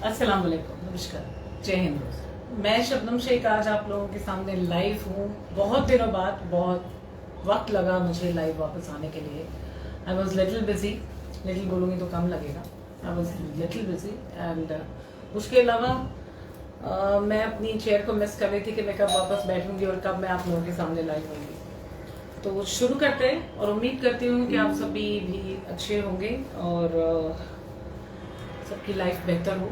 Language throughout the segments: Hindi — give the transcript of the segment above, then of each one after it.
अस्सलाम वालेकुम, नमस्कार, जय हिंद दोस्तों। मैं शबनम शेख आज आप लोगों के सामने लाइव हूँ। बहुत दिनों बाद बहुत वक्त लगा मुझे लाइव वापस आने के लिए। I was little busy, little बोलूँगी तो कम लगेगा। I was little busy and उसके अलावा मैं अपनी चेयर को मिस कर रही थी कि मैं कब वापस बैठूंगी और कब मैं आप लोगों के सामने लाइव होंगी। तो शुरू करते हैं और उम्मीद करती हूँ कि आप सभी भी अच्छे होंगे और सबकी लाइफ बेहतर हो।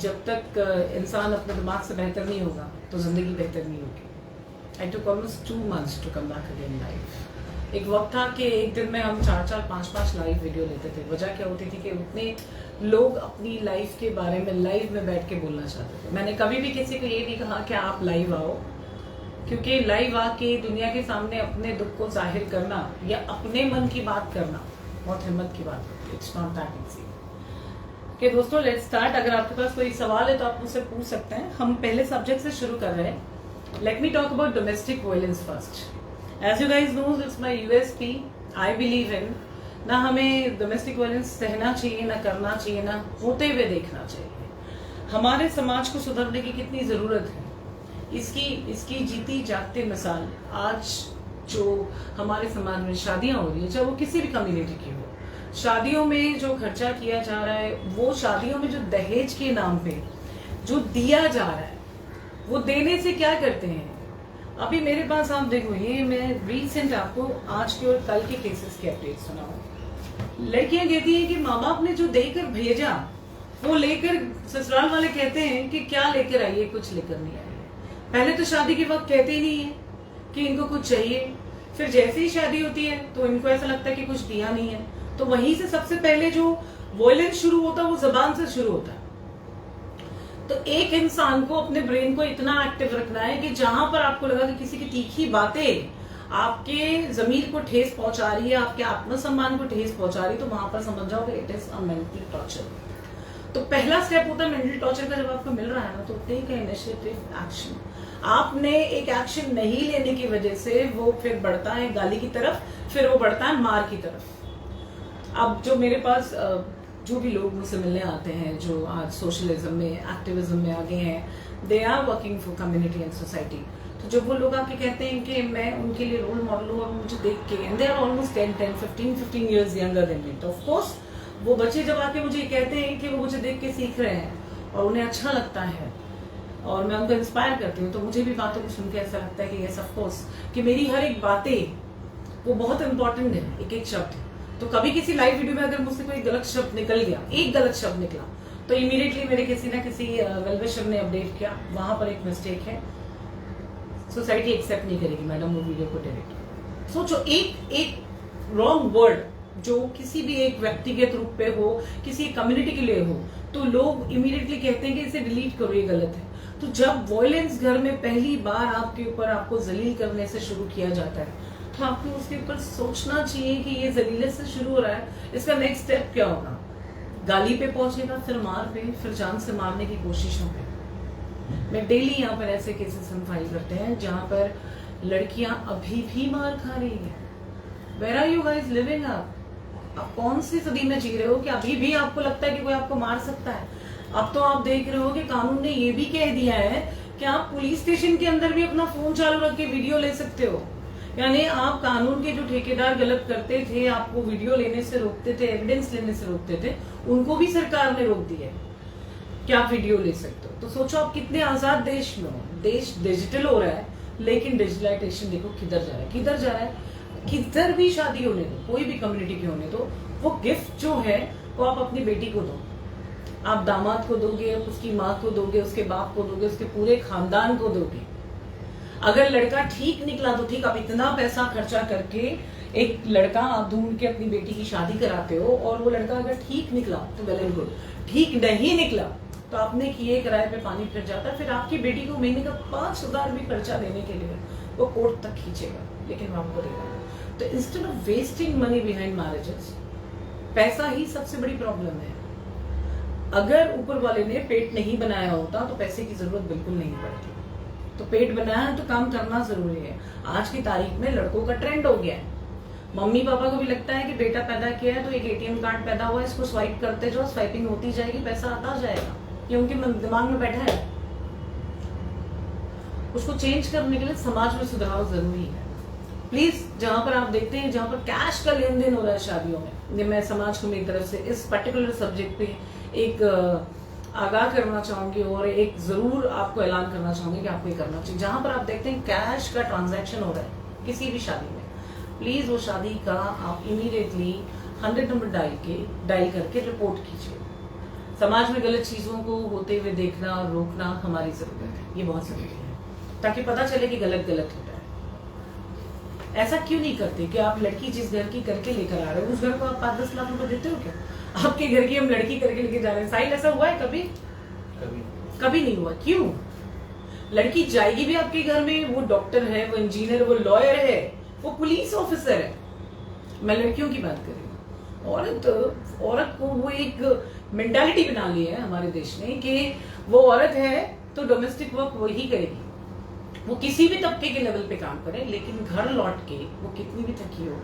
जब तक इंसान अपने दिमाग से बेहतर नहीं होगा तो जिंदगी बेहतर नहीं होगी। I took almost 2 months to come back again live. एक वक्त था कि एक दिन में हम 4-4, 5-5 लाइव वीडियो लेते थे। वजह क्या होती थी कि उतने लोग अपनी लाइफ के बारे में लाइव में बैठ के बोलना चाहते थे। मैंने कभी भी किसी को ये नहीं कहा कि आप लाइव आओ, क्योंकि लाइव आके दुनिया के सामने अपने दुख को जाहिर करना या अपने मन की बात करना बहुत हिम्मत की बात होती है। It's not that easy. कि दोस्तों लेट्स स्टार्ट। अगर आपके पास कोई सवाल है तो आप मुझसे पूछ सकते हैं। हम पहले सब्जेक्ट से शुरू कर रहे हैं। Let me talk about domestic violence first. As you guys knows, it's my USP. I believe in ना हमें डोमेस्टिक वायलेंस सहना चाहिए, ना करना चाहिए, ना होते हुए देखना चाहिए। हमारे समाज को सुधरने की कितनी जरूरत है, इसकी जीती जागती मिसाल आज जो हमारे समाज में शादियां हो रही है, चाहे वो किसी भी कम्युनिटी की हो। शादियों में जो खर्चा किया जा रहा है, वो शादियों में जो दहेज के नाम पे जो दिया जा रहा है, वो देने से क्या करते हैं। अभी मेरे पास आप देखो, ये मैं रीसेंट आपको आज के और कल के केसेस के अपडेट सुनाऊं। लड़कियां कहती हैं कि माँ बाप ने जो देकर भेजा वो लेकर ससुराल वाले कहते हैं कि क्या लेकर आई है, कुछ लेकर नहीं आई है। पहले तो शादी के वक्त कहते ही नहीं है कि इनको कुछ चाहिए, फिर जैसे ही शादी होती है तो इनको ऐसा लगता है कि कुछ दिया नहीं है। तो वहीं से सबसे पहले जो वॉयलेंस शुरू होता है वो जबान से शुरू होता है। तो एक इंसान को अपने ब्रेन को इतना एक्टिव रखना है कि जहां पर आपको लगा कि किसी की तीखी बातें आपके जमीर को ठेस पहुंचा रही है, आपके आत्मसम्मान को ठेस पहुंचा रही है, तो वहां पर समझ जाओ कि it is a mental torture. तो पहला स्टेप होता है मेंटल टॉर्चर का। जब आपको मिल रहा है ना, तो टेक इनिशिएटिव एक्शन। आपने एक एक्शन नहीं लेने की वजह से वो फिर बढ़ता है गाली की तरफ, फिर वो बढ़ता है मार की तरफ। अब जो मेरे पास जो भी लोग मुझसे मिलने आते हैं, जो आज सोशलिज्म में, एक्टिविज्म में आगे हैं, they are working for community and society. तो जब वो लोग आके कहते हैं कि मैं उनके लिए रोल मॉडल हूँ और मुझे देख के, and they are almost 15 years younger than me, तो ऑफ कोर्स वो बच्चे जब आके मुझे कहते हैं कि वो मुझे देख के सीख रहे हैं और उन्हें अच्छा लगता है और मैं उनको इंस्पायर करती हूँ, तो मुझे भी बातों को सुन के ऐसा लगता है कि यस ऑफ कोर्स, कि मेरी हर एक बातें वो बहुत इंपॉर्टेंट है, एक एक शब्द। तो कभी किसी लाइव वीडियो में अगर मुझसे कोई गलत शब्द निकल गया, एक गलत शब्द निकला, तो इमीडिएटली मेरे किसी ना किसी वेलविशर ने अपडेट किया, वहां पर एक मिस्टेक है, सोसाइटी एक्सेप्ट नहीं करेगी मैडम वो वीडियो को डायरेक्ट। सोचो, एक रॉन्ग वर्ड जो किसी भी एक व्यक्तिगत रूप पे हो, किसी कम्युनिटी के लिए हो, तो लोग इमीडिएटली कहते हैं कि इसे डिलीट करो, ये गलत है। तो जब वॉयलेंस घर में पहली बार आपके ऊपर आपको जलील करने से शुरू किया जाता है, तो आपको उसके ऊपर सोचना चाहिए कि ये जलीले से शुरू हो रहा है, इसका नेक्स्ट स्टेप क्या होगा। गाली पे पहुंचेगा, फिर मार पे, फिर जान से मारने की कोशिशों पे। मैं डेली यहाँ पर ऐसे केसेस हम फाइल करते हैं जहां पर लड़कियां अभी भी मार खा रही है। Where are you guys living? आप कौन सी सदी में जी रहे हो कि अभी भी आपको लगता है कि कोई आपको मार सकता है? अब तो आप देख रहे हो कि कानून ने ये भी कह दिया है कि आप पुलिस स्टेशन के अंदर भी अपना फोन चालू रख के वीडियो ले सकते हो। यानी आप कानून के जो ठेकेदार गलत करते थे, आपको वीडियो लेने से रोकते थे, एविडेंस लेने से रोकते थे, उनको भी सरकार ने रोक दिया कि आप वीडियो ले सकते हो। तो सोचो आप कितने आजाद देश में हो। देश डिजिटल हो रहा है, लेकिन डिजिटलाइजेशन देखो किधर जा रहा है, किधर जा रहा है। किधर भी शादी होने दो, कोई भी कम्युनिटी की होने दो, वो गिफ्ट जो है वो आप अपनी बेटी को दो, आप दामाद को दोगे, उसकी माँ को दोगे, उसके बाप को दोगे, उसके पूरे खानदान को दोगे। अगर लड़का ठीक निकला तो ठीक, आप इतना पैसा खर्चा करके एक लड़का आप ढूंढ के अपनी बेटी की शादी कराते हो, और वो लड़का अगर ठीक निकला तो वेल एंड गुड, ठीक नहीं निकला तो आपने किए किराए पे पानी फिर जाता है। फिर आपकी बेटी को महीने का 5,000 भी खर्चा देने के लिए वो कोर्ट तक खींचेगा, लेकिन वो आपको देगा। तो instead of wasting money behind marriages, पैसा ही सबसे बड़ी प्रॉब्लम है। अगर ऊपर वाले ने पेट नहीं बनाया होता तो पैसे की जरूरत बिल्कुल नहीं पड़ती। तो पेट बनाया है तो काम करना जरूरी है। आज की तारीख में लड़कों का ट्रेंड हो गया है, मम्मी पापा को भी लगता है कि बेटा पैदा किया है तो एक एटीएम कार्ड पैदा हुआ है, इसको स्वाइप करते जाओ, स्वाइपिंग होती जाएगी, पैसा आता जाएगा। ये उनके दिमाग में बैठा है। उसको चेंज करने के लिए समाज में सुधार जरूरी है। प्लीज, जहां पर आप देखते हैं जहां पर कैश का लेन देन हो रहा है शादियों में, ये मैं समाज को मेरी तरफ से इस पर्टिकुलर सब्जेक्ट पे एक आगाह करना चाहूंगी और एक जरूर आपको ऐलान करना चाहूंगी कि आपको ये करना चाहिए। जहां पर आप देखते हैं कैश का ट्रांजैक्शन हो रहा है किसी भी शादी में, प्लीज वो शादी का आप इमीडिएटली 100 नंबर डायल करके रिपोर्ट कीजिए। समाज में गलत चीजों को होते हुए देखना और रोकना हमारी जरूरत है, ये बहुत जरूरी है, ताकि पता चले कि गलत गलत होता है। ऐसा क्यों नहीं करते कि आप लड़की जिस घर की करके लेकर आ रहे हो उस घर को आप 5-10 लाख रुपए देते हो क्या? आपके घर की हम लड़की करके लेके जा रहे हैं। साहिल, ऐसा हुआ है कभी? कभी नहीं हुआ। क्यों? लड़की जाएगी भी आपके घर में, वो डॉक्टर है, वो इंजीनियर, वो लॉयर है, वो पुलिस ऑफिसर है। मैं लड़कियों की बात कर रही हूँ। औरत को वो एक मेंटालिटी बना ली है हमारे देश ने कि वो औरत है तो डोमेस्टिक वर्क वही करेगी, वो किसी भी तबके के लेवल पे काम करे, लेकिन घर लौट के वो कितनी भी थकी हो,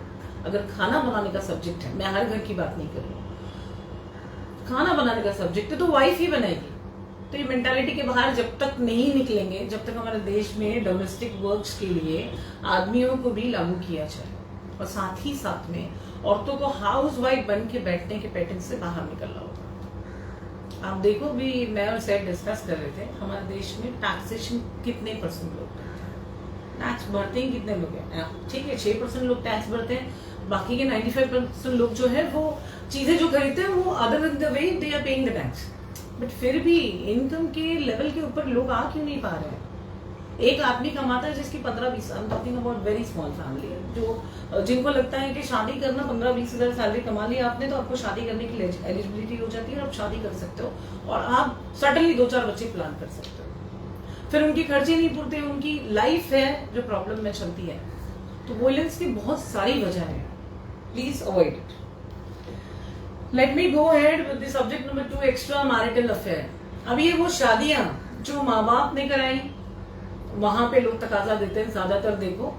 अगर खाना बनाने का सब्जेक्ट है, मैं हर घर की बात नहीं कर रही हूँ, खाना बनाने का सब्जेक्ट है तो वाइफ ही बनाएगी। तो ये मेंटालिटी के बाहर जब तक नहीं निकलेंगे, जब तक हमारे देश में डोमेस्टिक वर्क्स के लिए आदमियों को भी लागू किया जाए और साथ ही साथ में औरतों को हाउस वाइफ बन के बैठने के पैटर्न से बाहर निकलना होगा। आप देखो भी, मैं और सैड डिस्कस कर रहे थे, हमारे देश में टैक्सेशन कितने % लोग टैक्स भरते हैं, कितने लोग हैं? ठीक है, 6% लोग टैक्स भरते हैं, बाकी के 95% लोग जो है वो चीजें जो खरीदते हैं वो other than the way they are paying the tax. But फिर भी इनकम के लेवल के ऊपर लोग आ क्यों नहीं पा रहे हैं? एक आदमी कमाता है जिसकी 15-20, I am talking about very small family, जो जिनको लगता है कि शादी करना 15-20 हजार सैलरी कमा ली आपने तो आपको शादी करने की एलिजिबिलिटी हो जाती है और आप शादी कर सकते हो और आप सडनली 2-4 बच्चे प्लान कर सकते हो। फिर उनके खर्चे नहीं पूरते, उनकी लाइफ है जो प्रॉब्लम में चलती है। तो वोलेंस की बहुत सारी वजह है, please avoid it. Let me go ahead with the subject number 2, extra marital affair. अब ये वो शादियां जो माँ बाप ने कराई, वहां पे लोग तकाजा देते हैं। ज्यादातर देखो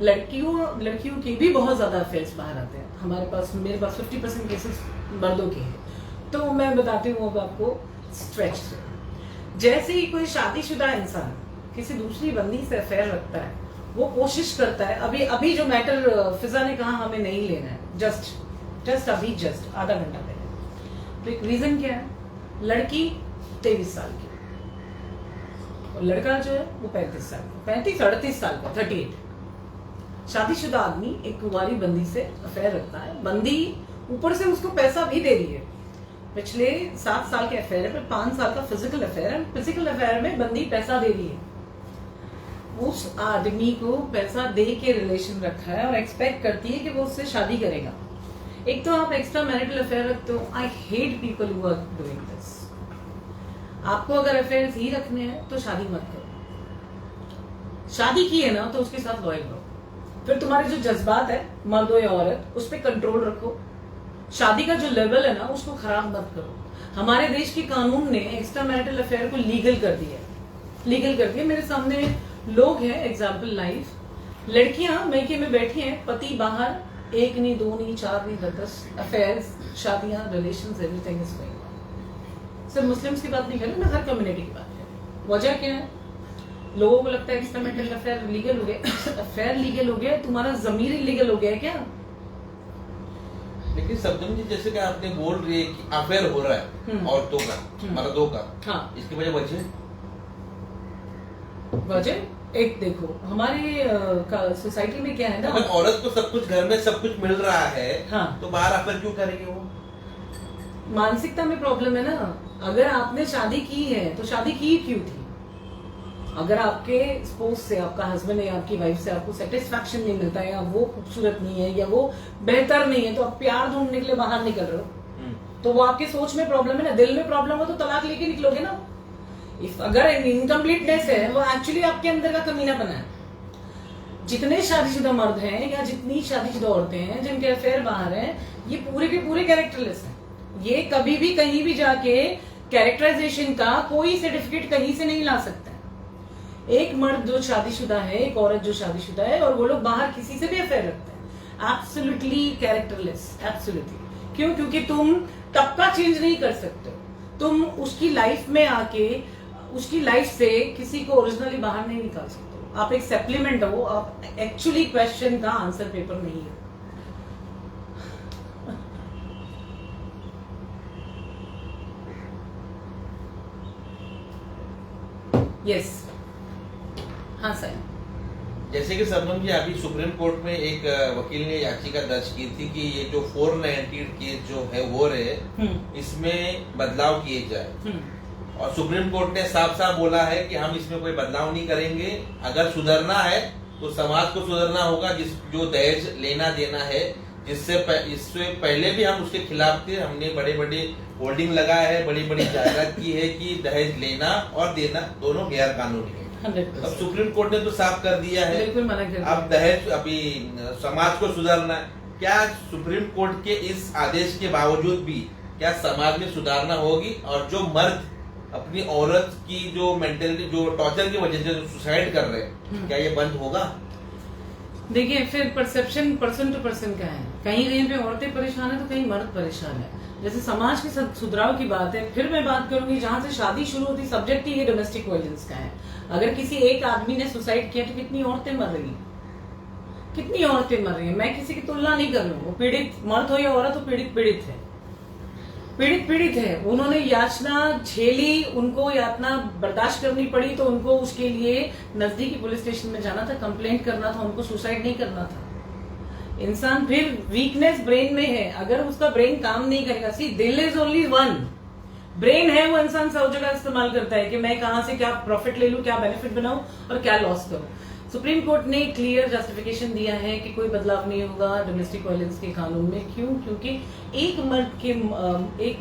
लड़कियों के भी बहुत ज्यादा अफेयर्स बाहर आते हैं। मेरे पास 50% केसेस मर्दों के हैं। तो मैं बताती हूँ अब आपको स्ट्रेच से। जैसे ही कोई शादीशुदा इंसान किसी दूसरी बंदी से अफेयर रखता है, वो कोशिश करता है, अभी जो मैटर फिजा ने कहा हमें नहीं लेना है, जस्ट आधा घंटा पहले, तो एक रीजन क्या है? लड़की 23 साल की और लड़का जो है वो 35 साल का, 35-38 साल का, 38। शादीशुदा आदमी एक कुंवारी बंदी से अफेयर रखता है, बंदी ऊपर से उसको पैसा भी दे रही है। पिछले 7 साल के अफेयर है, 5 साल का फिजिकल अफेयर है। फिजिकल अफेयर में बंदी पैसा दे रही है, उस आदमी को पैसा दे के रिलेशन रखा है और एक्सपेक्ट करती है कि वो उससे शादी करेगा। एक तो आप एक्स्ट्रा मैरिटल अफेयर रखते हो। I hate people who are doing this. आपको अगर अफेयर्स ही रखने हैं तो शादी मत करो। शादी की है ना तो उसके साथ लॉयल रहो। फिर तुम्हारे जो जज्बात है, मर्द हो या औरत, उस पर कंट्रोल रखो। शादी का जो लेवल है ना उसको खराब मत करो। हमारे देश के कानून ने एक्स्ट्रा मैरिटल अफेयर को लीगल कर दिया। मेरे सामने लोग हैं, एग्जाम्पल लाइफ, लड़कियां मैके में बैठी हैं, पति बाहर, 1 नहीं 2 नहीं 4 नहीं 10 अफेयर्स, शादियां, relations, everything is going on. सिर्फ मुस्लिम्स की बात नहीं कर रही, मैं हर कम्युनिटी की बात कर रही हूँ। वजह क्या है? लोगों को लगता है एक्स्ट्रा मैरिटल अफेयर लीगल हो गया। अफेयर लीगल हो गया, तुम्हारा जमीर इलीगल हो गया क्या? लेकिन सब्जम जी, जैसे कि आपने बोल रही है कि अफेयर हो रहा है औरतों का, मर्दों का, हाँ, इसकी वजह एक देखो, हमारे सोसाइटी में क्या है ना, अगर औरत को सब कुछ घर में सब कुछ मिल रहा है, हाँ, तो बाहर अफेयर क्यों करेंगे वो? मानसिकता में प्रॉब्लम है ना। अगर आपने शादी की है तो शादी की क्यों थी? अगर आपके स्पोज से, आपका हस्बैंड है, आपकी वाइफ से आपको सेटिस्फैक्शन नहीं मिलता है, या वो खूबसूरत नहीं है, या वो बेहतर नहीं है, तो आप प्यार ढूंढने के लिए बाहर निकल रहे हो, तो वो आपकी सोच में प्रॉब्लम है ना। दिल में प्रॉब्लम हो तो तलाक लेके निकलोगे ना। अगर इनकम्प्लीटनेस है, वो एक्चुअली आपके अंदर का कमीना बना है। जितने शादीशुदा मर्द हैं या जितनी शादीशुदा औरतें हैं जिनके अफेयर बाहर हैं, ये पूरे के पूरे कैरेक्टरलेस हैं। ये कभी भी कहीं भी जाके कैरेक्टराइजेशन का कोई सर्टिफिकेट कहीं से नहीं ला सकता है। एक मर्द जो शादीशुदा है, एक औरत जो शादीशुदा है, और वो लोग बाहर किसी से भी अफेयर रखते हैं, एब्सोल्युटली कैरेक्टरलेस, एब्सोल्युटली। क्यों? क्योंकि तुम तबका चेंज नहीं कर सकते हो, तुम उसकी लाइफ में आके उसकी लाइफ से किसी को ओरिजिनली बाहर नहीं निकाल सकते हो। आप एक सप्लीमेंट हो, आप एक्चुअली क्वेश्चन का आंसर पेपर नहीं है। यस, हाँ सर। जैसे कि शबनम जी, अभी सुप्रीम कोर्ट में एक वकील ने याचिका दर्ज की थी कि ये जो 490 केस जो है हो रहे, इसमें बदलाव किए जाए, और सुप्रीम कोर्ट ने साफ साफ बोला है कि हम इसमें कोई बदलाव नहीं करेंगे। अगर सुधरना है तो समाज को सुधरना होगा, जो दहेज लेना देना है, इससे पहले भी हम उसके खिलाफ थे। हमने बड़े बड़े होर्डिंग लगाए है, बड़ी बड़ी जाहिरात की है कि दहेज लेना और देना दोनों गैर कानूनी है। अब सुप्रीम कोर्ट ने तो साफ कर दिया है, बिल्कुल मना कर दिया। अब दहेज, अभी समाज को सुधारना है। क्या सुप्रीम कोर्ट के इस आदेश के बावजूद भी क्या समाज में सुधारना होगी? और जो मर्द अपनी औरत की जो मेंटलिटी, जो टॉर्चर की वजह से सुसाइड कर रहे हैं, क्या ये बंद होगा? देखिए, फिर परसेप्शन पर्सन टू पर्सन का है। कहीं पे औरतें परेशान है तो कहीं मर्द परेशान है। जैसे समाज के सुधराव की बात है, फिर मैं बात करूंगी जहां से शादी शुरू होती, सब्जेक्ट ही ये डोमेस्टिक वायलेंस का है। अगर किसी एक आदमी ने सुसाइड किया तो कितनी औरतें मर रही हैं, कितनी औरतें मर रही हैं। मैं किसी की तुलना नहीं कर रही हूँ, वो पीड़ित मर्द हो या औरत हो, पीड़ित है, पीड़ित है। उन्होंने याचना झेली, उनको यातना बर्दाश्त करनी पड़ी, तो उनको उसके लिए नजदीकी पुलिस स्टेशन में जाना था, कंप्लेंट करना था, उनको सुसाइड नहीं करना था। इंसान फिर वीकनेस ब्रेन में है, अगर उसका ब्रेन काम नहीं करेगा, सी दिल इज ओनली वन, ब्रेन है वो इंसान सब जगह इस्तेमाल करता है कि मैं कहां से क्या प्रॉफिट ले लूं, क्या बेनिफिट बनाऊं और क्या लॉस करूं। सुप्रीम कोर्ट ने क्लियर जस्टिफिकेशन दिया है कि कोई बदलाव नहीं होगा डोमेस्टिक वायलेंस के कानून में। क्यों? क्योंकि एक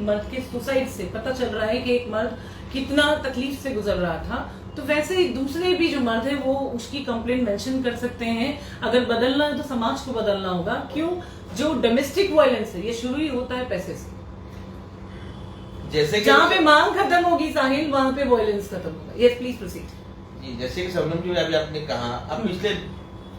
मर्द के सुसाइड से पता चल रहा है कि एक मर्द कितना तकलीफ से गुजर रहा था, तो वैसे ही दूसरे भी जो मर्द है वो उसकी कंप्लेंट मेंशन कर सकते हैं। अगर बदलना है तो समाज को बदलना होगा। क्यों? जो डोमेस्टिक वायलेंस है ये शुरू ही होता है पैसे से। जैसे जहां पे मांग खत्म होगी साहिल, वहां पे वायलेंस खत्म होगा। Yes please proceed. जी, जैसे कि शबनम जी अभी आपने कहा, आप पिछले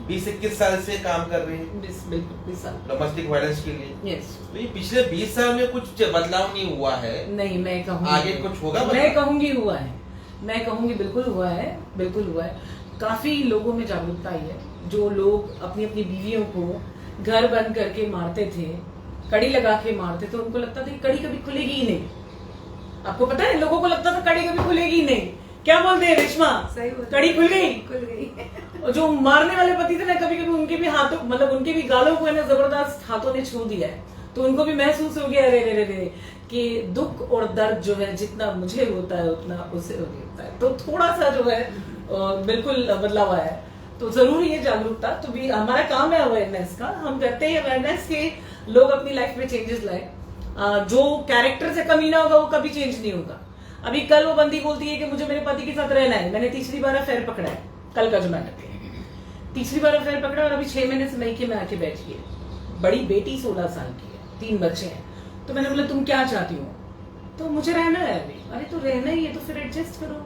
20-21 साल से काम कर रहे हैं बिल्कुल 20 साल डोमेस्टिक वायलेंस के लिए। यस। तो ये पिछले 20 साल में कुछ बदलाव नहीं हुआ है? नहीं, मैं कहूँगी आगे कुछ होगा? मैं कहूंगी हुआ है, मैं कहूंगी बिल्कुल हुआ है, बिल्कुल हुआ है। काफी लोगों में जागरूकता आई है। जो लोग अपनी अपनी बीवियों को घर बंद करके मारते थे, कड़ी लगा के मारते थे, उनको लगता था कि कड़ी कभी खुलेगी ही नहीं। आपको पता है, लोगों को लगता था कड़ी कभी खुलेगी ही नहीं। क्या बोलते हैं रेशमा? सही कड़ी खुल गई। और जो मारने वाले पति थे ना, कभी कभी उनके भी हाथों, मतलब उनके भी गालों को है ना जबरदस्त हाथों ने छू दिया है, तो उनको भी महसूस हो गया रे रे रे रे कि दुख और दर्द जो है जितना मुझे होता है उतना उसे होता है। तो थोड़ा सा जो है बिल्कुल बदलाव आया है। तो जरूरी है जागरूकता, तो भी हमारा काम है अवेयरनेस का। हम करते हैं अवेयरनेस के लोग अपनी लाइफ में चेंजेस लाए। जो कैरेक्टर से कमी ना होगा वो कभी चेंज नहीं होगा। अभी कल वो बंदी बोलती है कि मुझे मेरे पति के साथ रहना है, मैंने तीसरी बार अफेयर पकड़ा है, कल का जो मैटर तीसरी बार अफेयर पकड़ा, और अभी 6 महीने से मैके में आके बैठी है। बड़ी बेटी 16 साल की है, 3 बच्चे हैं। तो मैंने बोला तुम क्या चाहती हो? तो मुझे रहना है अभी। अरे तो रहना ही है तो फिर एडजस्ट करो।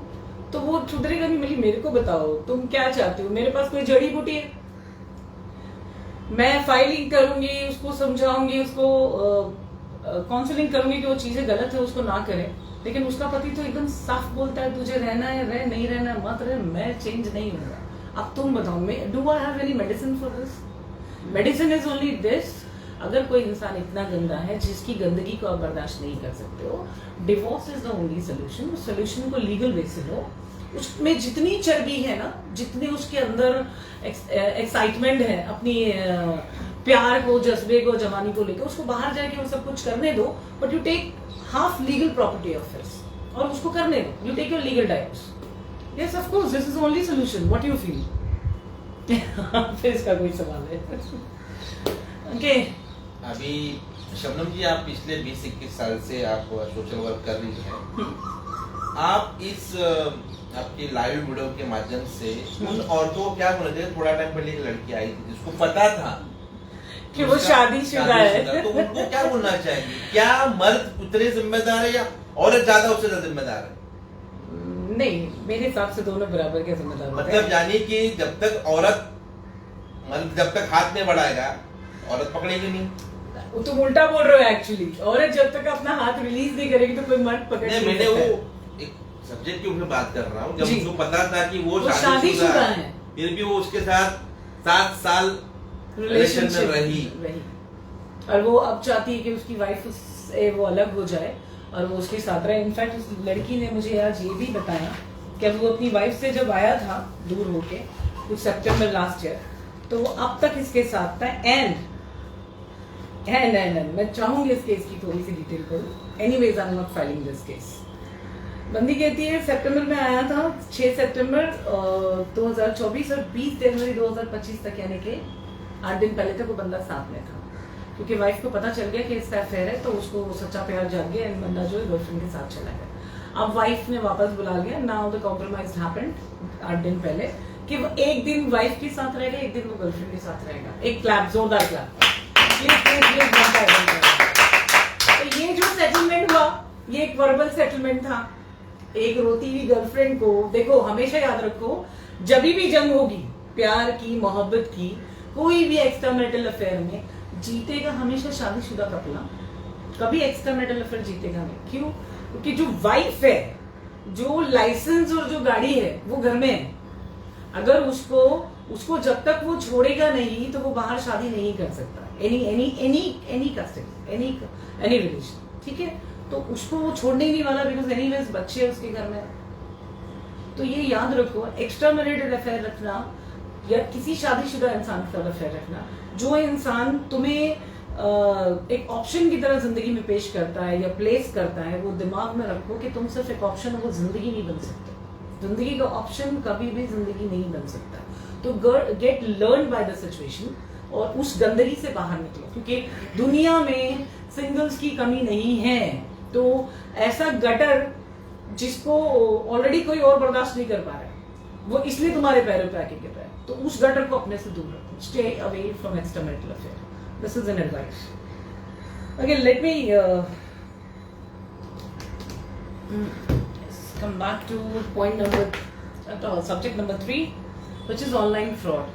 तो वो सुधरेगा नहीं। मिली मेरे को बताओ तुम क्या चाहती हो? मेरे पास कोई जड़ी बूटी है? मैं फाइलिंग करूंगी, उसको समझाऊंगी, उसको काउंसलिंग करूंगी कि वो चीजें गलत है, उसको ना करे। लेकिन उसका पति तो एकदम साफ बोलता है तुझे रहना है रह, नहीं रहना है मत रह, मैं चेंज नहीं होगा। अब तुम बताओ, मैं do I have any medicine for this? Medicine is only this. अगर कोई इंसान इतना गंदा है जिसकी गंदगी को आप बर्दाश्त नहीं कर सकते हो, divorce is the only solution. उस सोल्यूशन को लीगल वे से लो। उसमें जितनी चर्बी है ना, जितने उसके अंदर एक्साइटमेंट है अपनी प्यार को, जज्बे को, जवानी को लेकर, उसको बाहर जाके वो सब कुछ करने दो। But you take half legal property of his और उसको करने दो। You take your legal divorce. Yes of course this is only solution. What you feel? फिर इसका कोई सवाल है? ओके। अभी शबनम जी, आप पिछले 20-21 साल से आप सोशल वर्क कर रही हैं। आप इस आपकी लाइव वीडियो के माध्यम से उन औरतों को क्या बोलना चाहिए? थोड़ा टाइम पहले एक लड़की आई थी जिसको पता था कि वो शादीशुदा है, तो उनको क्या बोलना चाहिए? क्या मर्द उतने जिम्मेदार है या औरत ज्यादा उससे ज्यादा जिम्मेदार है? नहीं, मेरे हिसाब से दोनों बराबर के जिम्मेदार होते हैं। मतलब यानी कि जब तक औरत, मर्द जब तक हाथ नहीं बढ़ाएगा औरत पकड़ेगी नहीं। वो तुम उल्टा बोल रहे हो एक्चुअली, औरत जब तक अपना हाथ रिलीज नहीं करेगी तो कोई मर्द पकड़ नहीं, नहीं मैंने सकता है। वो एक सब्जेक्ट के ऊपर बात कर रहा हूँ, जब जी। उसको पता था कि वो शादीशुदा शादीशुदा है, फिर भी वो उसके साथ 7 साल रिलेशन में रही। और वो अब चाहती है कि उसकी वाइफ उससे वो अलग हो जाए और वो उसके साथ रहे। इनफैक्ट उस लड़की ने मुझे आज ये भी बताया कि वो अपनी वाइफ से जब आया था दूर होके कुछ सितंबर लास्ट ईयर, तो वो अब तक इसके साथ था। एंड मैं चाहूंगी इस केस की थोड़ी सी डिटेल करूं। Anyways I am not filing this case. बंदी कहती है सितंबर में आया था, 6 सितंबर 2024 और 20 जनवरी 2025 तक, यानी कि 8 दिन पहले तक वो बंदा साथ में था। क्योंकि वाइफ को पता चल गया कि इसका अफेयर है, तो उसको सच्चा प्यार जाग गया एंड बंदा जो है गर्लफ्रेंड के साथ चला गया। अब वाइफ ने वापस बुला लिया। नाउ द कॉम्प्रोमाइज हैपेंड 8 दिन पहले कि वो एक दिन वाइफ के साथ रहेगा, एक दिन वो गर्लफ्रेंड के साथ रहेगा। एक क्लैप, जोरदार क्लैप। तो ये जो सेटलमेंट हुआ, ये एक वर्बल सेटलमेंट था। एक रोती हुई गर्लफ्रेंड को, देखो हमेशा याद रखो, जब भी जंग होगी प्यार की, मोहब्बत की, कोई भी एक्स्ट्रा मैरिटल अफेयर में, जीतेगा हमेशा शादीशुदा कपल, कभी एक्स्ट्रा मैरिटल अफेयर जीतेगा नहीं। क्यों? क्योंकि जो वाइफ है, जो लाइसेंस और जो गाड़ी है वो घर में है। अगर उसको जब तक वो छोड़ेगा नहीं तो वो बाहर शादी नहीं कर सकता। एनी कस्टडी, एनी रिलेशन, ठीक है? तो उसको वो छोड़ने ही नहीं वाला, बिकॉज एनीवेज बच्चे हैं उसके घर में। तो ये याद रखो, एक्स्ट्रा मैरिटल अफेयर रखना या किसी शादीशुदा इंसान के साथ अफेयर रखना, जो इंसान तुम्हें एक ऑप्शन की तरह जिंदगी में पेश करता है या प्लेस करता है, वो दिमाग में रखो कि तुम सिर्फ एक ऑप्शन, वो जिंदगी नहीं बन सकते। जिंदगी का ऑप्शन कभी भी जिंदगी नहीं बन सकता। तो get learn by the situation और उस गंदगी से बाहर निकलो, क्योंकि दुनिया में सिंगल्स की कमी नहीं है। तो ऐसा गटर जिसको ऑलरेडी कोई और बर्दाश्त नहीं कर पा रहा है, वो इसलिए तुम्हारे पैरों पे आके गिर रहा है, तो उस गटर को अपने से दूर रखो। Stay away from extra marital affair. This is an advice. Okay, let me come back to subject number 3, which is online fraud.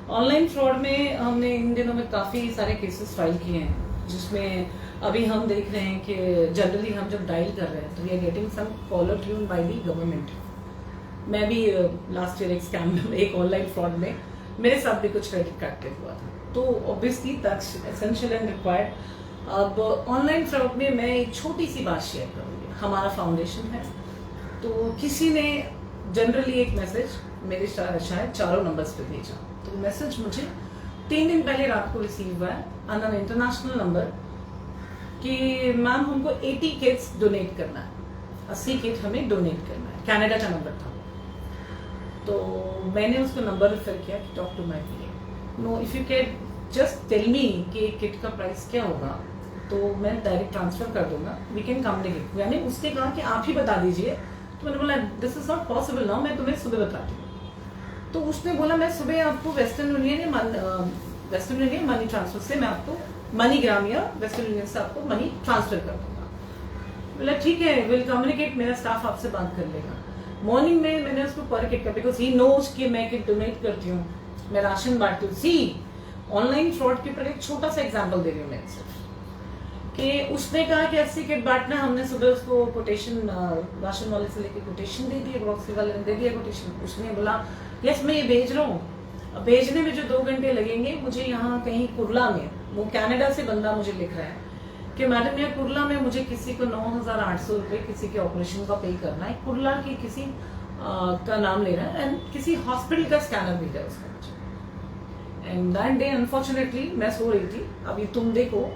Online fraud में हमने इन दिनों में काफ़ी सारे केसेस फाइल किए हैं, जिसमें अभी हम देख रहे हैं कि जनरली हम जब डायल कर रहे हैं तो we are getting some caller tune by the government. मैं भी लास्ट ईयर एक स्कैम में, एक ऑनलाइन फ्रॉड में मेरे साथ भी कुछ क्रेडिट कार्ड पे हुआ था। तो obviously that's essential and required. अब ऑनलाइन फ्रॉड में मैं एक छोटी सी बात शेयर करूँगी। हमारा फाउंडेशन है, तो किसी ने जनरली एक मैसेज मेरे शायद 4 नंबर्स पे भेजा। तो मैसेज मुझे 3 दिन पहले रात को रिसीव हुआ है ऑन इंटरनेशनल नंबर कि मैम हमको 80 किट्स डोनेट करना है, 80 किट हमें डोनेट करना है। कनाडा का नंबर था। तो मैंने उसको नंबर रेफर किया कि talk to my PA. No, if you can just tell me कि किट का प्राइस क्या होगा तो मैं डायरेक्ट ट्रांसफर कर दूंगा, वी कैन कम्युनिकेट। यानी उसने कहा कि आप ही बता दीजिए। तो मैंने बोला this is not possible now, मैं तुम्हें सुबह बताती हूँ। तो उसने बोला मैं सुबह आपको वेस्टर्न यूनियन मनी ट्रांसफर से मैं आपको मनीग्राम या वेस्टर्न यूनियन से आपको मनी ट्रांसफर कर दूंगा। बोला ठीक है, विल कम्युनिकेट, मेरा स्टाफ आपसे बात कर लेगा। मॉर्निंग में मैंने उसको पर किट का, बिकॉज ही नोज कि मैं किट डोनेट करती हूँ, मैं राशन बांटती हूँ। सी ऑनलाइन फ्रॉड के ऊपर एक छोटा सा एग्जाम्पल दे रही हूँ मैं सिर्फ कि उसने कहा कि 80 किट बांटना। हमने सुबह उसको कोटेशन राशन वाले से लेके कोटेशन दे दिया, ग्रोसरी वाले ने दे दिया कोटेशन। उसने बोला यस मैं ये भेज रहा हूँ। अब भेजने में जो 2 घंटे लगेंगे, मुझे यहाँ कहीं कुर्ला में, वो कनाडा से बंदा मुझे लिख रहा है कि मैडम यहाँ कुर्ला में मुझे किसी को 9,800 रुपये किसी के ऑपरेशन का पे करना है। कुर्ला की किसी का नाम ले रहा है एंड किसी हॉस्पिटल का स्कैनर भेजा उसका मुझे। एंड दैट डे अनफॉर्चुनेटली मैं सो रही थी। अभी तुम देखो,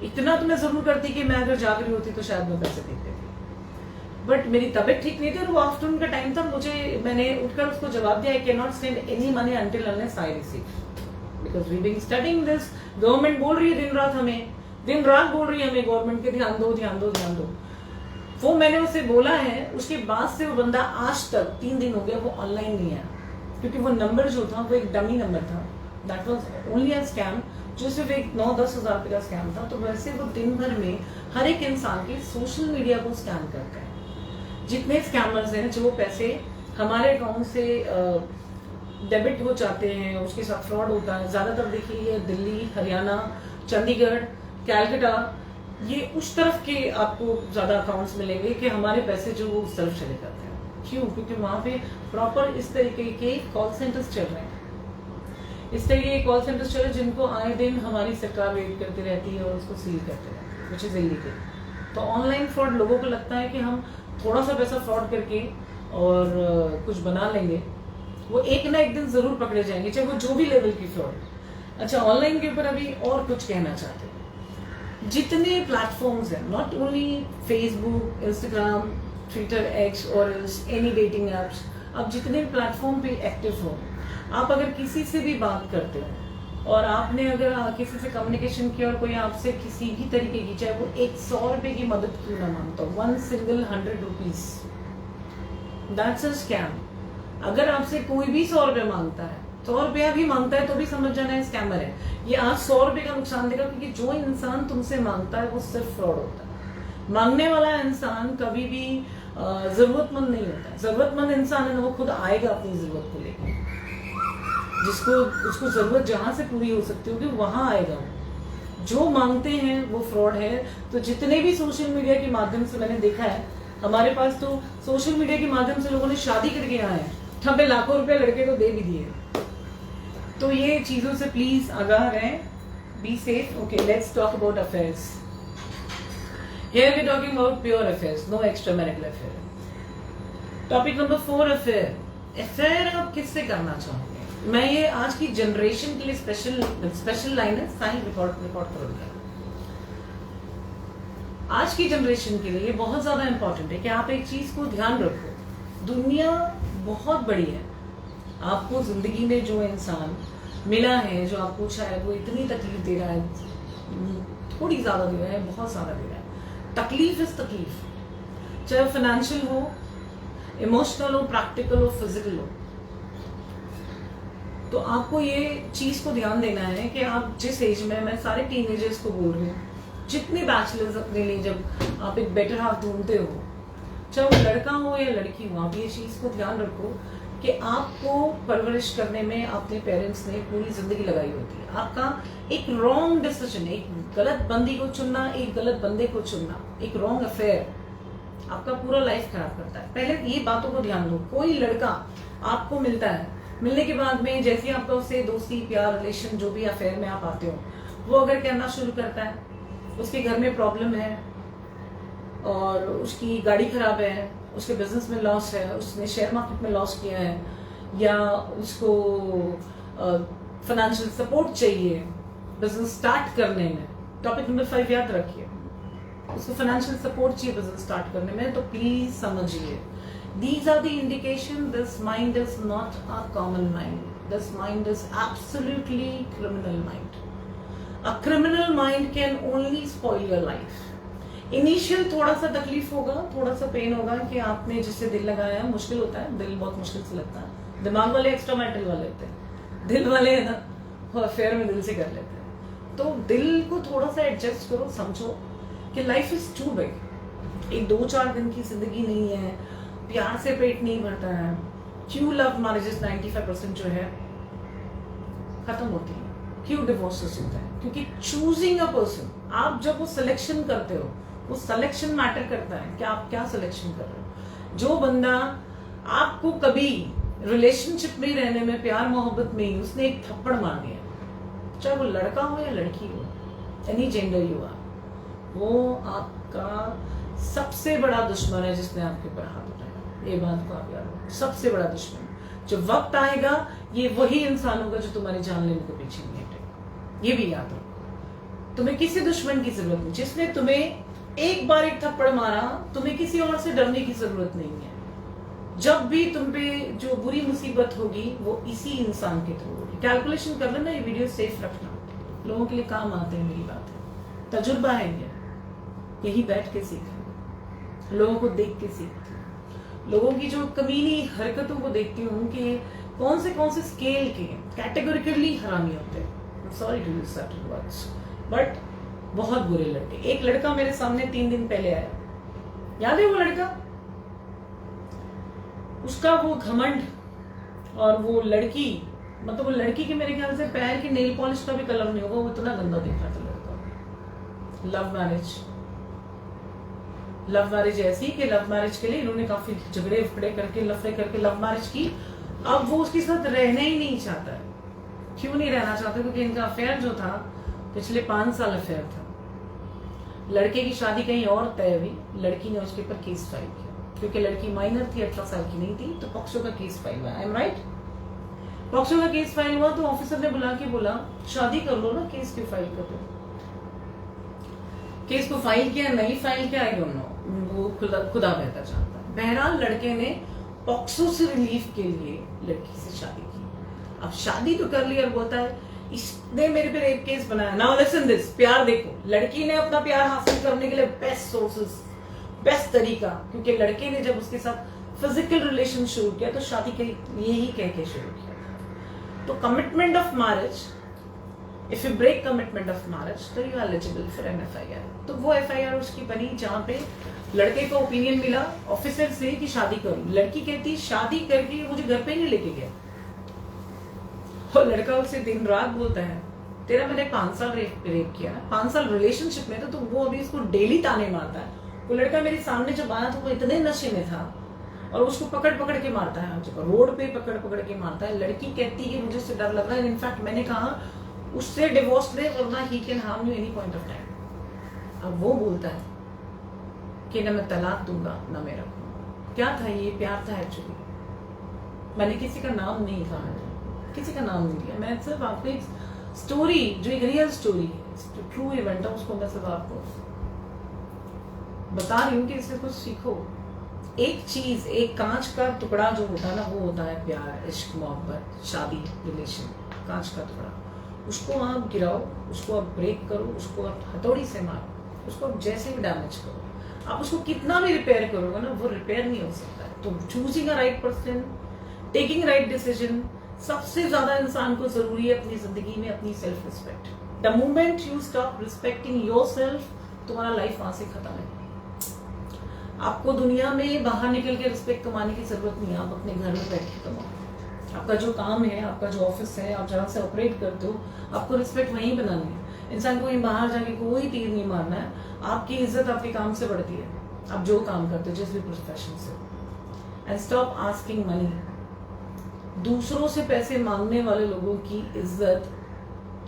इतना तो मैं जरूर करती कि मैं अगर जाग रही होती तो शायद मैं पैसे देती थी, बट मेरी तबीयत ठीक नहीं थी और वो आफ्टरनून का टाइम था। मैंने उठकर उसको जवाब दिया, I can not send any money until unless I receive, because we being studying this. Government बोल रही है दिन रात बोल रही है हमें गवर्नमेंट के ध्यान दो। वो मैंने उसे बोला है, उसके बाद से वो बंदा आज तक 3 दिन हो गया वो ऑनलाइन नहीं आया, क्योंकि वो नंबर जो था वो एक डमी नंबर था। That was only a scam, जो सिर्फ एक 9-10 हज़ार रुपये का स्कैम था। तो वैसे वो दिन भर में हर एक इंसान के सोशल मीडिया को स्कैन करता है। जितने स्कैमर्स हैं जो पैसे हमारे अकाउंट से डेबिट हो जाते हैं, उसके साथ फ्रॉड होता है। ज़्यादातर देखिए ये दिल्ली, हरियाणा, चंडीगढ़, कैलकाटा, ये उस तरफ के आपको ज़्यादा अकाउंट्स मिलेंगे कि हमारे पैसे जो उस तरफ चले जाते हैं। क्यों? क्योंकि वहाँ पे प्रॉपर इस तरीके के कॉल सेंटर्स चल रहे हैं, इस तरीके के कॉल सेंटर्स चल रहे हैं जिनको आए दिन हमारी सरकार वेट करती रहती है और उसको सील करते रहती है, विच इज़ इलीगल। तो ऑनलाइन फ्रॉड, लोगों को लगता है कि हम थोड़ा सा पैसा फ्रॉड करके और कुछ बना लेंगे, वो एक ना एक दिन जरूर पकड़े जाएंगे, चाहे वो जो भी लेवल की फ्रॉड। अच्छा, ऑनलाइन के ऊपर अभी और कुछ कहना चाहते हैं। जितने प्लेटफॉर्म्स हैं, not only Facebook, Instagram, Twitter, x और एनी डेटिंग एप्स, आप जितने प्लेटफॉर्म पे एक्टिव हो, आप अगर किसी से भी बात करते हो और आपने अगर किसी से कम्युनिकेशन किया और कोई आपसे किसी भी तरीके की, चाहे वो 100 रुपए की मदद क्यों ना मांगता हो, 1 single 100 rupees, that's a scam. अगर आपसे कोई भी 100 रुपए मांगता है, 100 रुपया भी मांगता है, तो भी समझ जाना है स्कैमर है। ये आज 100 रुपए का नुकसान देगा, क्योंकि जो इंसान तुमसे मांगता है वो सिर्फ फ्रॉड होता है। मांगने वाला इंसान कभी भी जरूरतमंद नहीं होता है। जरूरतमंद इंसान है ना, वो खुद आएगा अपनी जरूरत को लेकर, जिसको उसको जरूरत जहां से पूरी हो सकती होगी वहां आएगा वो। जो मांगते हैं वो फ्रॉड है। तो जितने भी सोशल मीडिया के माध्यम से मैंने देखा है, हमारे पास तो सोशल मीडिया के माध्यम से लोगों ने शादी करके आए हैं, हमें लाखों रुपए लड़के को दे भी दिए। तो ये चीजों से प्लीज आगाह रहें, be safe. Okay, let's talk about affairs. Here we talking about pure affairs, no extra marital affair. Topic number 4, affair. Affair आप किससे करना चाहोगे? मैं ये आज की जनरेशन के लिए स्पेशल लाइन है, साइन रिकॉर्ड कर दिया। आज की जनरेशन के लिए ये बहुत ज्यादा इंपॉर्टेंट है कि आप एक चीज को ध्यान रखो, दुनिया बहुत बड़ी है। आपको जिंदगी में जो इंसान मिला है, जो आपको शायद वो इतनी तकलीफ दे रहा है, थोड़ी ज्यादा दे रहा है, बहुत ज्यादा दे रहा है, तकलीफ इज तकलीफ, चाहे फाइनेंशियल हो, इमोशनल हो, प्रैक्टिकल हो, फिजिकल हो। तो आपको ये चीज को ध्यान देना है कि आप जिस एज में, मैं सारे टीनेजर्स को बोल रही हूँ, जितने बैचलर्स अपने लिए जब आप एक बेटर हाफ ढूंढते हो, चाहे वो लड़का हो या लड़की हो, आप ये चीज को ध्यान रखो कि आपको परवरिश करने में अपने पेरेंट्स ने पूरी जिंदगी लगाई होती है। आपका एक रॉन्ग डिसीजन, एक गलत बंदी को चुनना, एक गलत बंदे को चुनना, एक रॉन्ग अफेयर आपका पूरा लाइफ खराब करता है। पहले ये बातों को ध्यान दो। कोई लड़का आपको मिलता है, मिलने के बाद में जैसे ही आपका उससे दोस्ती, प्यार, रिलेशन, जो भी अफेयर में आप आते हो, वो अगर कहना शुरू करता है उसके घर में प्रॉब्लम है और उसकी गाड़ी खराब है, उसके बिजनेस में लॉस है, उसने शेयर मार्केट में लॉस किया है, या उसको फाइनेंशियल सपोर्ट चाहिए बिजनेस स्टार्ट करने में, टॉपिक नंबर 5 याद रखिए, उसको फाइनेंशियल सपोर्ट चाहिए बिजनेस स्टार्ट करने में, तो प्लीज समझिए, these are the indication this mind is not a common mind. This mind is absolutely criminal mind. A criminal mind can only spoil your life. Initial थोड़ा सा तकलीफ होगा, थोड़ा सा पेन होगा कि आपने जिससे दिल लगाया है, मुश्किल होता है, दिल बहुत मुश्किल से लगता है। दिमाग वाले एक्स्ट्रा मैरिटल वाले होते हैं, दिल वाले है ना, वो अफेयर में दिल से कर लेते हैं। तो दिल को थोड़ा सा एडजस्ट करो, समझो कि लाइफ इज टू बिग। एक 2-4 दिन की जिंदगी नहीं है, प्यार से पेट नहीं भरता है। क्यों लव मैरिजेस 95% जो है खत्म होती है, क्यों डिवोर्सेस होता है? क्योंकि चूजिंग अ पर्सन, आप जब वो सिलेक्शन करते हो, वो सिलेक्शन मैटर करता है कि आप क्या सिलेक्शन कर रहे हो। जो बंदा आपको कभी रिलेशनशिप में रहने में, प्यार मोहब्बत में ही उसने एक थप्पड़ मार दिया, चाहे वो लड़का हो या लड़की हो, एनी जेंडर यू आर, वो आपका सबसे बड़ा दुश्मन है जिसने आपके ऊपर हाथ उठाया। ये बात को आप याद रखो, सबसे बड़ा दुश्मन। जो वक्त आएगा ये वही इंसान होगा जो तुम्हारी जान लेने को पीछे नहीं हटेगा, ये भी याद रखो। तुम्हें किसी दुश्मन की जरूरत नहीं, जिसने तुम्हें एक बार एक थप्पड़ मारा, तुम्हें किसी और से डरने की जरूरत नहीं है। जब भी तुम पे जो बुरी मुसीबत होगी वो इसी इंसान के थ्रू होगी। कैलकुलेशन कर लेना, ये वीडियो सेफ रखना, लोगों के लिए काम आते हैं, मेरी बात है, तजुर्बा है ये, यही बैठ के सीखा, लोगों को देख के सीखती हूँ, लोगों की जो कमीनी हरकतों को देखती हूँ कि कौन से स्केल के कैटेगोरिकली हरामी होते हैं। Sorry to use certain words, but बहुत बुरे लड़के। एक लड़का मेरे सामने 3 दिन पहले आया, याद है वो लड़का, उसका वो घमंड, और वो लड़की, मतलब वो लड़की के मेरे ख्याल से पैर की नेल पॉलिश का भी कलर नहीं होगा, वो इतना गंदा दिख रहा था लड़का। लव मैरिज ऐसी कि लव मैरिज के लिए इन्होंने काफी झगड़े फगड़े करके लफड़े करके लव मैरिज की। अब वो उसके साथ रहना ही नहीं चाहता है। क्यों नहीं रहना चाहता? क्योंकि इनका अफेयर जो था पिछले 5 साल अफेयर था। लड़के की शादी कहीं और तय हुई, लड़की ने उसके ऊपर केस फाइल किया क्योंकि लड़की माइनर थी, 18 साल की नहीं थी, तो पॉक्सो का केस फाइल हुआ। I am right? पॉक्सो का केस फाइल हुआ तो ऑफिसर ने बुला के बोला शादी कर लो ना, केस क्यों फाइल कर दो? केस को फाइल किया नहीं फाइल किया, आई डोंट नो, वो खुदा बेहतर जानता है। बहरहाल लड़के ने पॉक्सो से रिलीफ के लिए लड़की से शादी की। अब शादी तो कर ली और बोलता है इसने मेरे पे रेप केस बनाया। नाउ लिसन दिस, प्यार देखो, लड़की ने अपना प्यार हासिल करने के लिए बेस्ट सोर्सेस, बेस्ट तरीका, क्योंकि लड़के ने जब उसके साथ फिजिकल रिलेशन शुरू किया तो शादी के यही कह के शुरू किया। तो commitment of marriage, if you break commitment of marriage तो you are eligible for an FIR। तो वो FIR उसकी बनी जहाँ पे लड़के को ओपिनियन मिला ऑफिसर से कि शादी करूं। लड़की कहती शादी करके मुझे घर पे नहीं लेके गया, और लड़का उसे दिन रात बोलता है तेरा मैंने 5 साल रेप किया ना, 5 साल रिलेशनशिप में तो वो अभी उसको डेली ताने मारता है। वो लड़का मेरे सामने जब आया तो वो इतने नशे में था और उसको पकड़ पकड़ के मारता है, रोड पे पकड़ पकड़ के मारता है। लड़की कहती है मुझे उससे डर लग रहा है, इनफैक्ट मैंने कहा उससे डिवोर्स दे वरना he can harm you any point of time. अब वो बोलता है कि ना मैं तलाक दूंगा ना मैं रखूंगा। क्या था ये? प्यार था एक्चुअली। मैंने किसी का नाम नहीं कहा, किसी का नाम नहीं लिया, मैं सिर्फ आपको एक स्टोरी जो एक रियल स्टोरी है, ट्रू इवेंट है, उसको मैं सिर्फ आपको बता रही हूँ कि इससे कुछ सीखो। एक चीज, एक कांच का टुकड़ा जो होता है ना, वो होता है प्यार, इश्क, मोहब्बत, शादी, रिलेशन। कांच का टुकड़ा, उसको आप गिराओ, उसको आप ब्रेक करो, उसको आप हथौड़ी से मारो, उसको आप जैसे भी डैमेज करो, आप उसको कितना भी रिपेयर करोगे ना, वो रिपेयर नहीं हो सकता है। तो choosing a right person, taking right decision, सबसे ज्यादा इंसान को जरूरी है अपनी जिंदगी में अपनी self respect. The moment you stop respecting yourself, तुम्हारा लाइफ वहां से खत्म है। आपको दुनिया में बाहर निकल के रिस्पेक्ट कमाने की जरूरत नहीं है, आप अपने घर में बैठ के कमाओ। आपका जो काम है, आपका जो ऑफिस है, आप जहाँ से ऑपरेट करते हो, आपको रिस्पेक्ट वहीं बनानी है। इंसान को कहीं बाहर जाके कोई तीर नहीं मारना है। आपकी इज्जत आपके काम से बढ़ती है, आप जो काम करते हो जिस भी प्रोफेशन से। And stop asking money. दूसरों से पैसे मांगने वाले लोगों की इज्जत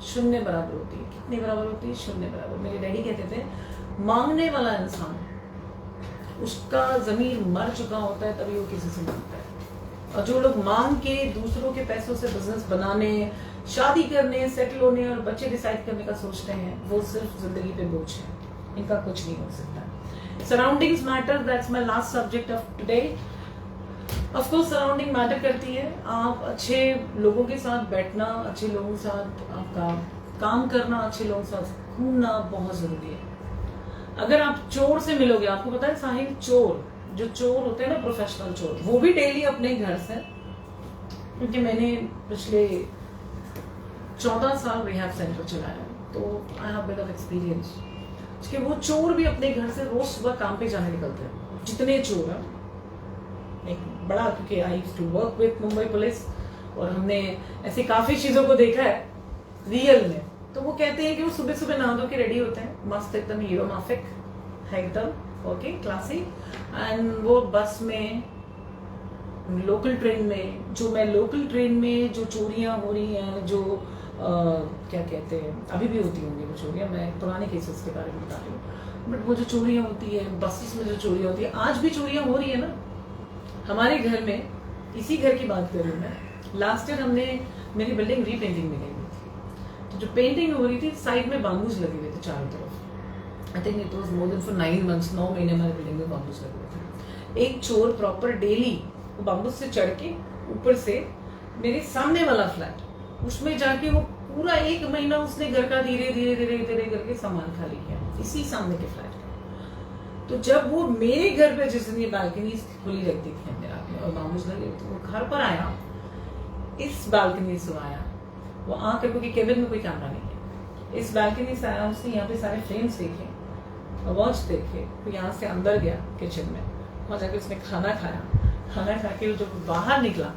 शून्य बराबर होती है। कितनी बराबर होती है? शून्य बराबर। मेरे डैडी कहते थे मांगने वाला इंसान, उसका जमीर मर चुका होता है तभी वो किसी से मांगता है। और जो लोग मांग के दूसरों के पैसों से बिजनेस बनाने, शादी करने, सेटल होने और बच्चे डिसाइड करने का सोचते हैं, वो सिर्फ जिंदगी पे बोझ है, इनका कुछ नहीं हो सकता। Surroundings matter, that's my last subject of today. Of course surrounding matter करती है। आप अच्छे लोगों के साथ बैठना, अच्छे लोगों के साथ आपका काम करना, अच्छे लोगों के साथ घूमना बहुत जरूरी है। अगर आप चोर से मिलोगे, आपको पता है साहिल, चोर जो चोर होते हैं ना, प्रोफेशनल चोर, वो भी डेली अपने घर से, क्योंकि मैंने पिछले 14 साल रिहैब सेंटर चलाया, तो I have bit of experience कि वो चोर भी अपने घर से रोज सुबह काम पे जाने निकलते हैं। जितने चोर हैं, एक बड़ा, क्योंकि I used to work with Mumbai police और हमने ऐसी काफी चीजों को देखा है रियल में। तो वो कहते हैं कि वो सुबह सुबह नहा धो के रेडी होते हैं, मस्त एकदम हीरो माफिक है, एकदम ओके क्लासी। एंड वो बस में, लोकल ट्रेन में, जो मैं लोकल ट्रेन में जो चोरियां हो रही हैं, जो क्या कहते हैं, अभी भी होती होंगी वो चोरियां, मैं पुराने केसेस के बारे में बता रही हूँ, बट वो जो चोरियां होती है बसेस में, जो चोरियां होती है, आज भी चोरियां हो रही है ना हमारे घर में। इसी घर की बात कर रही हूँ मैं। लास्ट ईयर हमने, मेरी बिल्डिंग रीपेंटिंग में गई हुई थी, तो जो पेंटिंग हो रही थी साइड में बाम्बूज लगे हुए थे चारों तरफ। I think it was more than for 9 months, 9 महीने हमारी बिल्डिंग में बाम्बूज लगे हुए थे। एक चोर प्रॉपर डेली वो बाम्बूज से चढ़ के ऊपर से मेरे सामने वाला फ्लैट, उसमें जाके वो पूरा 1 महीना उसने घर का धीरे धीरे धीरे धीरे करके सामान खाली किया, इसी सामने के फ्लैट। तो जब वो मेरे घर पे, जिस दिन ये बालकनी खुली रहती थी अंधेरा में और बाम्बूज लगे, तो वो घर पर आया, इस बालकनी से आया, वो आकर, क्योंकि केबिन में कोई कैमरा नहीं है, इस बालकनी से आया, उसने यहाँ पे सारे फ्रेम्स देखे, वॉच देखे, तो यहाँ से अंदर गया किचन में, वहाँ जाके उसने खाना खाया। खाना खा के जब बाहर निकला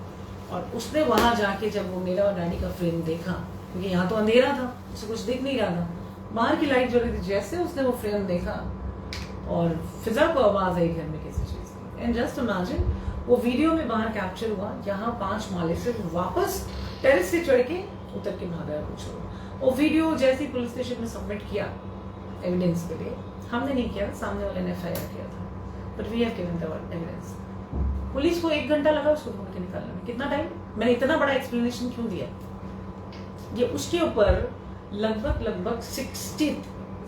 और उसने वहां जाके जब वो मेरा और डैडी का फ्रेम देखा, क्योंकि यहाँ तो अंधेरा था, उसे कुछ दिख नहीं रहा था, बाहर की लाइट जल रही थी, जैसे उसने वो फ्रेम देखा और फिजा को आवाज आई घर में किसी चीज की। एंड जस्ट इमेजिन वो वीडियो में बाहर कैप्चर हुआ, यहाँ 5 माले से वापस टेरेस से चढ़ के उतर के भागा है कुछ। वो वीडियो जैसे ही पुलिस स्टेशन में सबमिट किया एविडेंस के लिए, हमने नहीं किया, सामने वाले ने FIR किया था, but we have given the evidence. Police को 1 घंटा लगा उसको ढूंढ के निकालने में। कितना टाइम? मैंने इतना बड़ा एक्सप्लेनेशन क्यों दिया? ये उसके ऊपर लगभग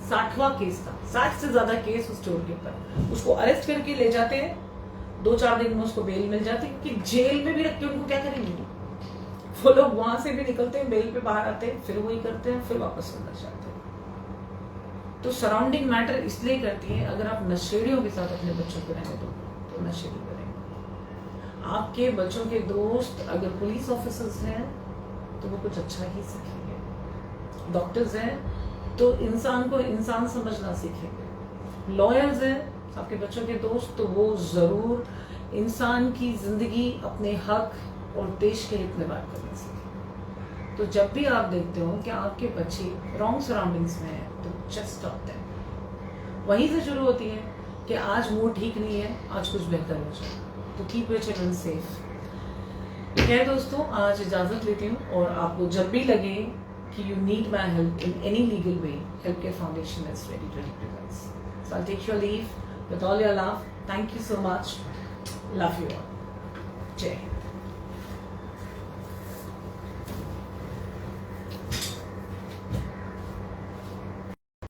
60वां केस था, 60 से ज्यादा केस उस चोर के ऊपर। उसको अरेस्ट करके ले जाते हैं, 2-4 दिन में उसको बेल मिल जाती है, क्योंकि जेल में भी रख के उनको क्या करेंगे? वो लोग वहां से भी निकलते हैं, बेल पे बाहर आते हैं, फिर वही करते हैं, फिर वापस अंदर जाते हैं। तो सराउंडिंग मैटर इसलिए करती है। अगर आप नशेड़ियों के साथ अपने बच्चों को रहने दो तो नशेड़ी करेंगे। आपके बच्चों के दोस्त अगर पुलिस ऑफिसर्स हैं तो वो कुछ अच्छा ही सीखेंगे, डॉक्टर्स हैं तो इंसान को इंसान समझना सीखेंगे, लॉयर्स हैं आपके बच्चों के दोस्त तो वो जरूर इंसान की जिंदगी, अपने हक और देश के हित में बात करना सीखेंगे। तो जब भी आप देखते हो कि आपके बच्चे रॉन्ग सराउंडिंग्स में है तो जस्ट स्टॉप देम। वहीं से शुरू होती है कि आज मूड ठीक नहीं है, आज कुछ बेहतर हो जाए, तो कीप योर चिल्ड्रन सेफ। खैर दोस्तों, आज इजाजत लेती हूँ, और आपको जब भी लगे कि you need my help in any legal way, help care foundation is ready to help you guys. So I take your leave with all your love. Thank you so much, love you all, Jai Hind.